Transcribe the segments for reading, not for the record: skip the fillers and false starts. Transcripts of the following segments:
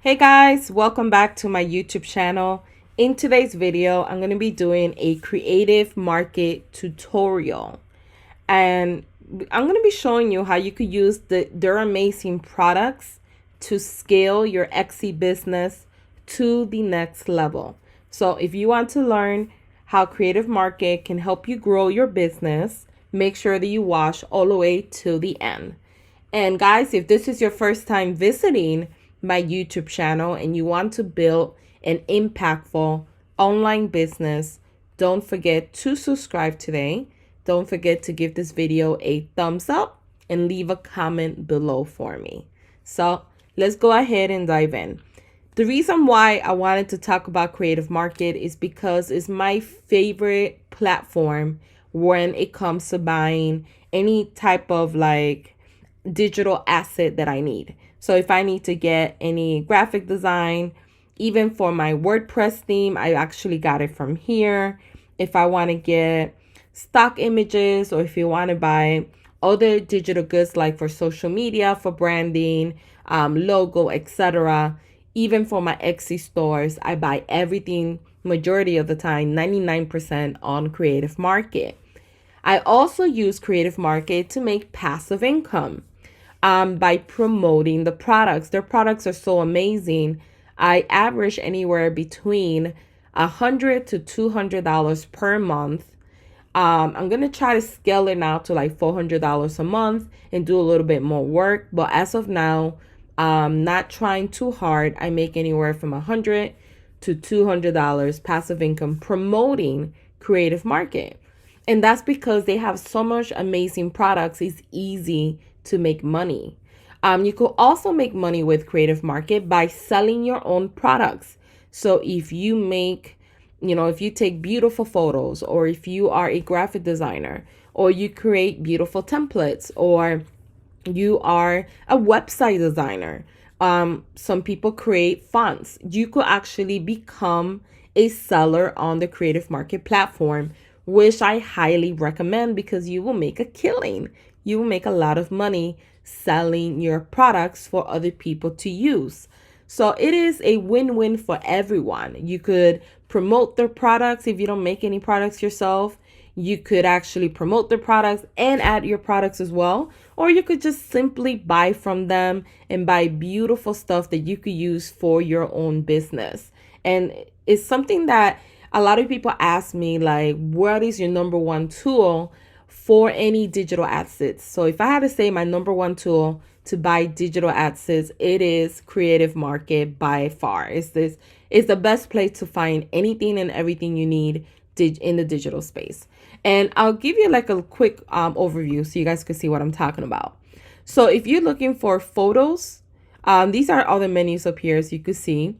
Hey guys, welcome back to my YouTube channel. In today's video, I'm going to be doing a creative market tutorial. And I'm going to be showing you how you could use their amazing products to scale your Etsy business to the next level. So if you want to learn how Creative Market can help you grow your business, make sure that you watch all the way to the end. And guys, if this is your first time visiting my YouTube channel and you want to build an impactful online business, don't forget to subscribe today. Don't forget to give this video a thumbs up and leave a comment below for me. So let's go ahead and dive in. The reason why I wanted to talk about Creative Market is because it's my favorite platform when it comes to buying any type of digital asset that I need. So if I need to get any graphic design, even for my WordPress theme, I actually got it from here. If I want to get stock images, or if you want to buy other digital goods like for social media, for branding, logo, etc. Even for my Etsy stores, I buy everything majority of the time, 99% on Creative Market. I also use Creative Market to make passive income by promoting the products. Their products are so amazing. I average anywhere between $100 to $200 per month. I'm going to try to scale it now to like $400 a month and do a little bit more work. But as of now, not trying too hard. I make anywhere from $100 to $200 passive income promoting Creative Market. And that's because they have so much amazing products. It's easy to make money. You could also make money with Creative Market by selling your own products. So if you make, if you take beautiful photos, or if you are a graphic designer, or you create beautiful templates, or you are a website designer, some people create fonts, you could actually become a seller on the Creative Market platform, which I highly recommend because you will make a killing. You will make a lot of money selling your products for other people to use. So it is a win-win for everyone. You could promote their products if you don't make any products yourself. You could actually promote their products and add your products as well. Or you could just simply buy from them and buy beautiful stuff that you could use for your own business. And it's something that a lot of people ask me, like, what is your number one tool for any digital assets? So if I had to say my number one tool to buy digital assets, it is Creative Market by far. It's the best place to find anything and everything you need in the digital space. And I'll give you like a quick overview so you guys can see what I'm talking about. So if you're looking for photos, these are all the menus up here, as you can see.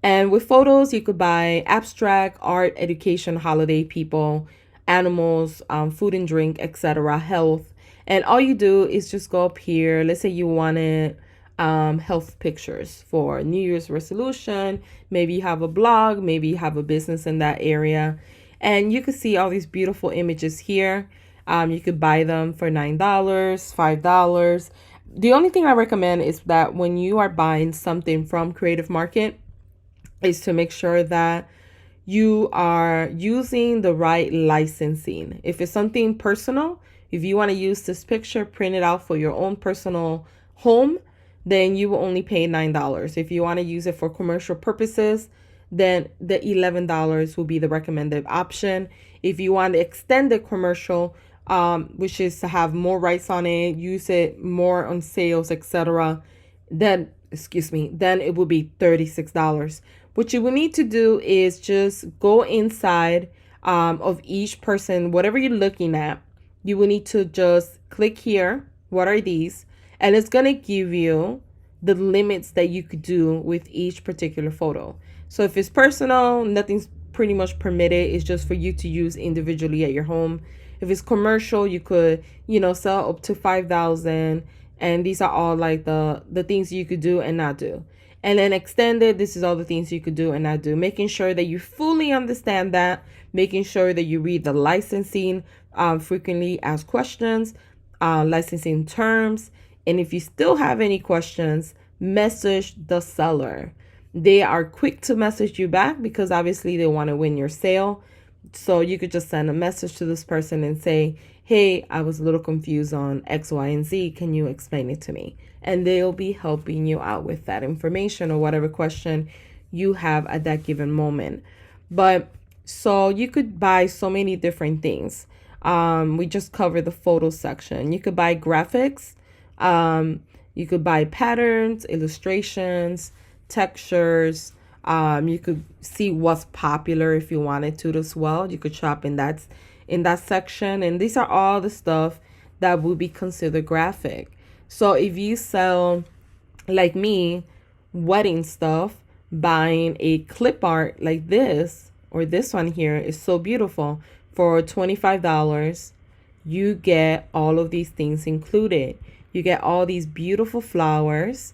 And with photos, you could buy abstract, art, education, holiday, people, animals, food and drink, etc., health. And all you do is just go up here. Let's say you wanted health pictures for New Year's resolution. Maybe you have a blog, maybe you have a business in that area. And you can see all these beautiful images here. You could buy them for $9, $5. The only thing I recommend is that when you are buying something from Creative Market, is to make sure that you are using the right licensing. If it's something personal, if you want to use this picture, print it out for your own personal home, then you will only pay $9. If you want to use it for commercial purposes, then the $11 will be the recommended option. If you want to extend the commercial, which is to have more rights on it, use it more on sales, etc., then it will be $36. What you will need to do is just go inside of each person, whatever you're looking at. You will need to just click here. What are these? And it's going to give you the limits that you could do with each particular photo. So if it's personal, nothing's pretty much permitted. It's just for you to use individually at your home. If it's commercial, you could, sell up to 5,000. And these are all like the things you could do and not do. And then extended, this is all the things you could do and not do. Making sure that you fully understand that. Making sure that you read the licensing, frequently asked questions, licensing terms. And if you still have any questions, message the seller. They are quick to message you back because obviously they want to win your sale. So you could just send a message to this person and say, hey, I was a little confused on X, Y, and Z. Can you explain it to me? And they'll be helping you out with that information or whatever question you have at that given moment. But so you could buy so many different things. We just covered the photo section. You could buy graphics. You could buy patterns, illustrations, textures. You could see what's popular if you wanted to as well. You could shop in that section, and these are all the stuff that would be considered graphic. So if you sell, like me, wedding stuff, buying a clip art like this or this one here is so beautiful for $25. You get all of these things included. You get all these beautiful flowers.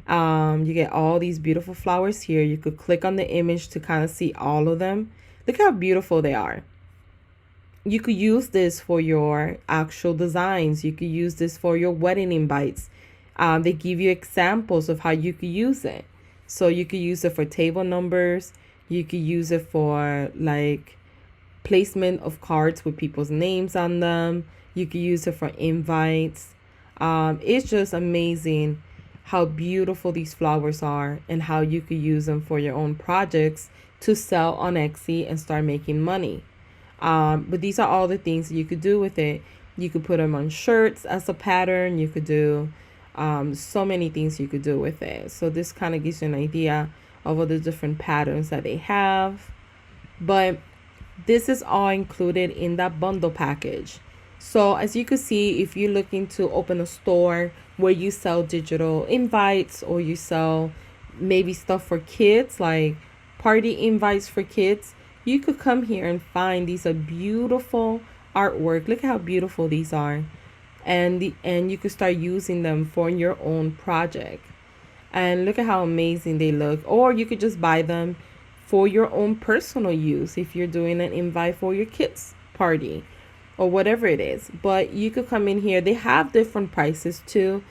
You get all these beautiful flowers here. You could click on the image to kind of see all of them. Look how beautiful they are. You could use this for your actual designs. You could use this for your wedding invites. They give you examples of how you could use it. So you could use it for table numbers. You could use it for like placement of cards with people's names on them. You could use it for invites. It's just amazing how beautiful these flowers are and how you could use them for your own projects to sell on Etsy and start making money. But these are all the things that you could do with it. You could put them on shirts as a pattern. You could do so many things you could do with it. So this kind of gives you an idea of all the different patterns that they have. But this is all included in that bundle package. So as you can see, if you're looking to open a store where you sell digital invites or you sell maybe stuff for kids, like party invites for kids, you could come here and find these are beautiful artwork. Look how beautiful these are. And you could start using them for your own project. And look at how amazing they look. Or you could just buy them for your own personal use if you're doing an invite for your kids' party or whatever it is. But you could come in here. They have different prices too.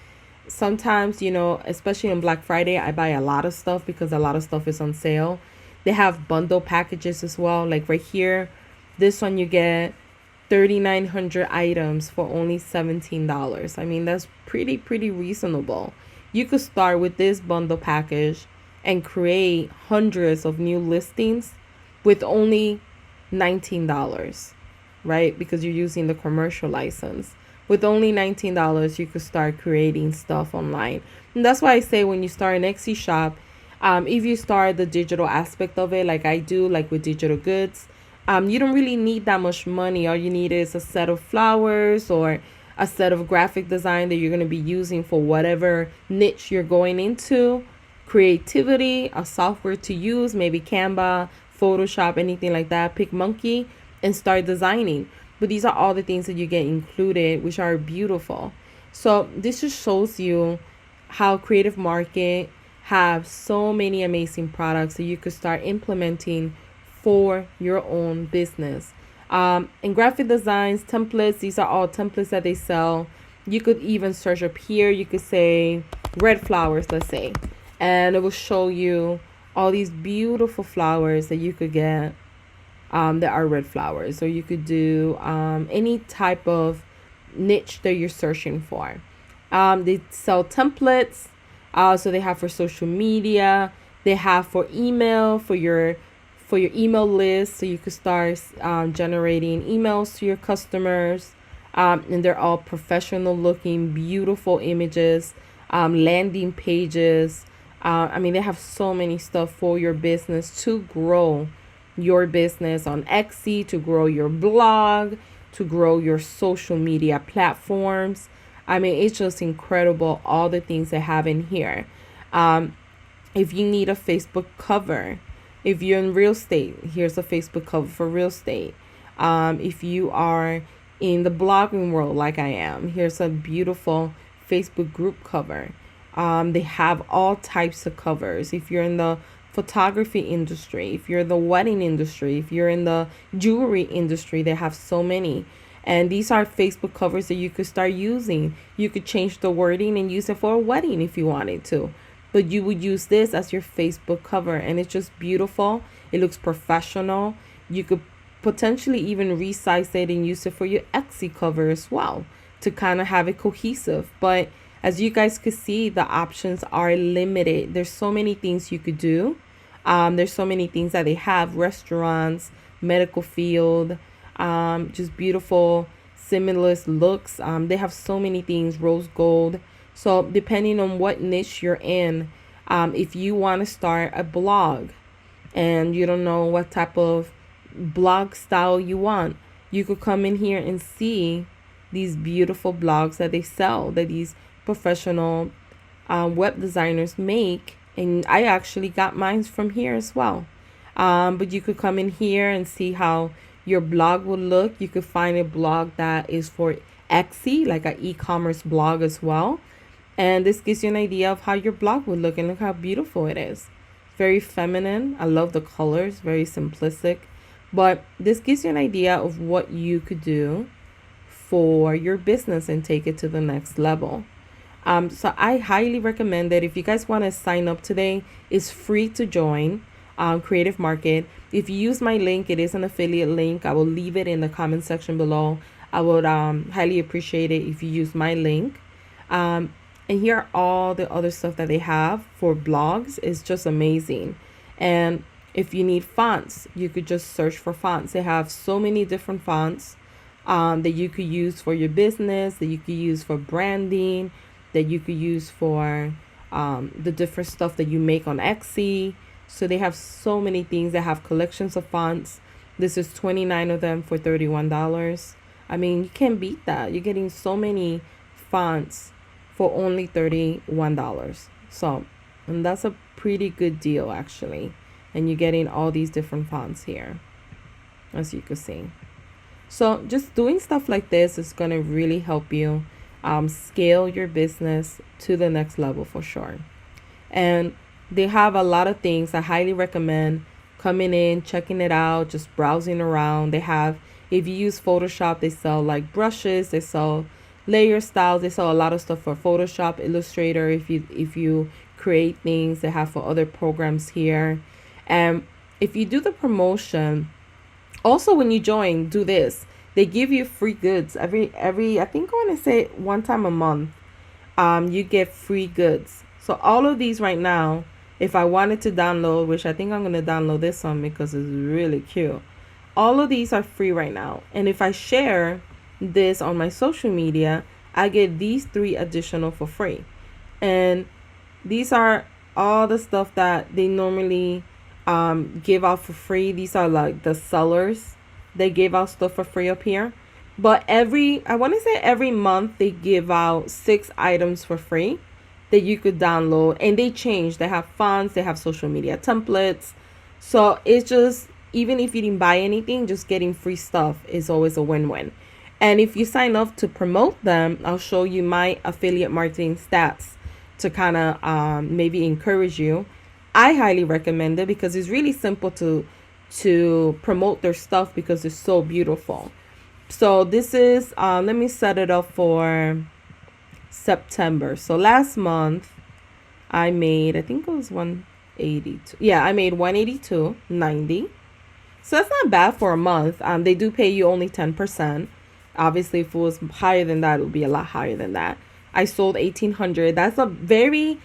Sometimes, especially on Black Friday, I buy a lot of stuff because a lot of stuff is on sale. They have bundle packages as well. Like right here, this one you get 3,900 items for only $17. I mean, that's pretty reasonable. You could start with this bundle package and create hundreds of new listings with only $19, right? Because you're using the commercial license. With only $19, you could start creating stuff online. And that's why I say when you start an Etsy shop, if you start the digital aspect of it, like I do, like with digital goods, you don't really need that much money. All you need is a set of flowers or a set of graphic design that you're going to be using for whatever niche you're going into, creativity, a software to use, maybe Canva, Photoshop, anything like that, PicMonkey, and start designing. But these are all the things that you get included, which are beautiful. So this just shows you how Creative Market have so many amazing products that you could start implementing for your own business. And graphic designs, templates, these are all templates that they sell. You could even search up here. You could say red flowers, let's say, and it will show you all these beautiful flowers that you could get that are red flowers. Or you could do any type of niche that you're searching for. They sell templates. So they have for social media. They have for email, for your email list, so you could start generating emails to your customers. And they're all professional looking, beautiful images, landing pages. I mean, they have so many stuff for your business to grow your business on Etsy, to grow your blog, to grow your social media platforms. I mean, it's just incredible, all the things they have in here. If you need a Facebook cover, if you're in real estate, here's a Facebook cover for real estate. If you are in the blogging world like I am, here's a beautiful Facebook group cover. They have all types of covers. If you're in the photography industry, if you're in the wedding industry, if you're in the jewelry industry, they have so many. And these are Facebook covers that you could start using. You could change the wording and use it for a wedding if you wanted to. but you would use this as your Facebook cover, and it's just beautiful. It looks professional. You could potentially even resize it and use it for your Etsy cover as well to kind of have it cohesive. But as you guys could see, the options are limited. There's so many things you could do. There's so many things that they have: restaurants, medical field, just beautiful similarist looks. They have so many things, rose gold. So depending on what niche you're in, if you want to start a blog and you don't know what type of blog style you want, you could come in here and see these beautiful blogs that they sell, that these professional web designers make. And I actually got mine from here as well. But you could come in here and see how your blog will look. You could find a blog that is for Etsy, like an e-commerce blog as well. And this gives you an idea of how your blog would look, and look how beautiful it is. Very feminine. I love the colors, very simplistic. But this gives you an idea of what you could do for your business and take it to the next level. So I highly recommend that if you guys want to sign up today, it's free to join Creative Market. If you use my link, it is an affiliate link. I will leave it in the comment section below. I would highly appreciate it if you use my link. And here are all the other stuff that they have for blogs. It's just amazing. And if you need fonts, you could just search for fonts. They have so many different fonts that you could use for your business, that you could use for branding, that you could use for the different stuff that you make on Etsy. So they have so many things. They have collections of fonts. This is 29 of them for $31. I mean, you can't beat that. You're getting so many fonts for only $31. So, and that's a pretty good deal actually. And you're getting all these different fonts here, as you can see. So just doing stuff like this is going to really help you scale your business to the next level for sure. And they have a lot of things. I highly recommend coming in, checking it out, just browsing around. They have, if you use Photoshop, they sell like brushes, they sell layer styles, they sell a lot of stuff for Photoshop, Illustrator. If you create things, they have for other programs here. And if you do the promotion, also when you join, do this. They give you free goods every I think I want to say one time a month. You get free goods. So all of these right now, if I wanted to download, which I think I'm going to download this one because it's really cute. All of these are free right now. And if I share this on my social media, I get these 3 additional for free. And these are all the stuff that they normally give out for free. These are like the sellers. They give out stuff for free up here. But I want to say every month they give out 6 items for free that you could download, and they change. They have fonts, they have social media templates. So it's just, even if you didn't buy anything, just getting free stuff is always a win-win. And if you sign up to promote them, I'll show you my affiliate marketing stats to kind of maybe encourage you. I highly recommend it because it's really simple to promote their stuff because it's so beautiful. So this is, let me set it up for September. So last month I made, I think it was 182. Yeah, I made 182.90. So that's not bad for a month. They do pay you only 10%. Obviously, if it was higher than that, it would be a lot higher than that. I sold 1,800. That's a very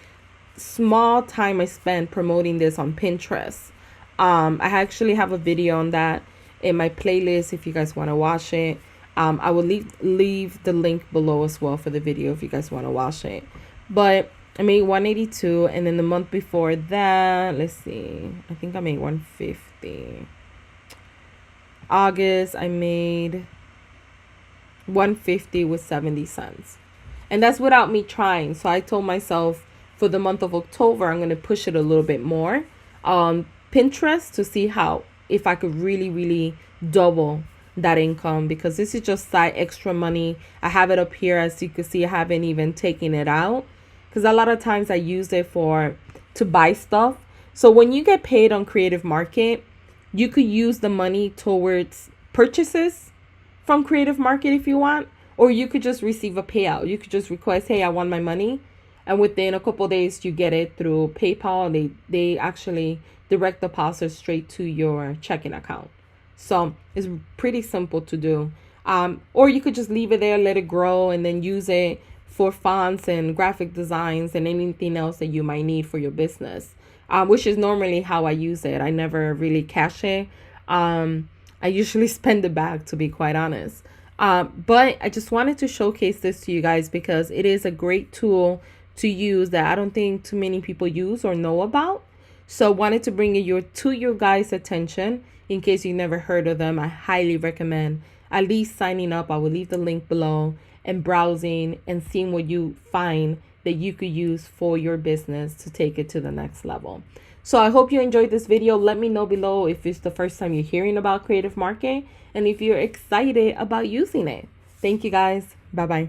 small time I spent promoting this on Pinterest. I actually have a video on that in my playlist if you guys want to watch it. I will leave the link below as well for the video if you guys want to watch it. But I made 182, and then the month before that, let's see, I think I made 150. August, I made 150 with 70 cents. And that's without me trying. So I told myself for the month of October, I'm going to push it a little bit more on Pinterest to see if I could really double that income, because this is just side extra money. I have it up here, as you can see. I haven't even taken it out because a lot of times I use it to buy stuff. So when you get paid on Creative Market, you could use the money towards purchases from Creative Market if you want, or you could just receive a payout. You could just request, hey, I want my money. and within a couple days you get it through PayPal. They actually direct deposit straight to your checking account. So it's pretty simple to do. Or you could just leave it there, let it grow, and then use it for fonts and graphic designs and anything else that you might need for your business, which is normally how I use it. I never really cash it. I usually spend it back, to be quite honest. But I just wanted to showcase this to you guys because it is a great tool to use that I don't think too many people use or know about. So wanted to bring it to your guys' attention in case you never heard of them. I highly recommend at least signing up. I will leave the link below and browsing and seeing what you find that you could use for your business to take it to the next level. So I hope you enjoyed this video. Let me know below if it's the first time you're hearing about creative marketing and if you're excited about using it. Thank you guys. Bye-bye.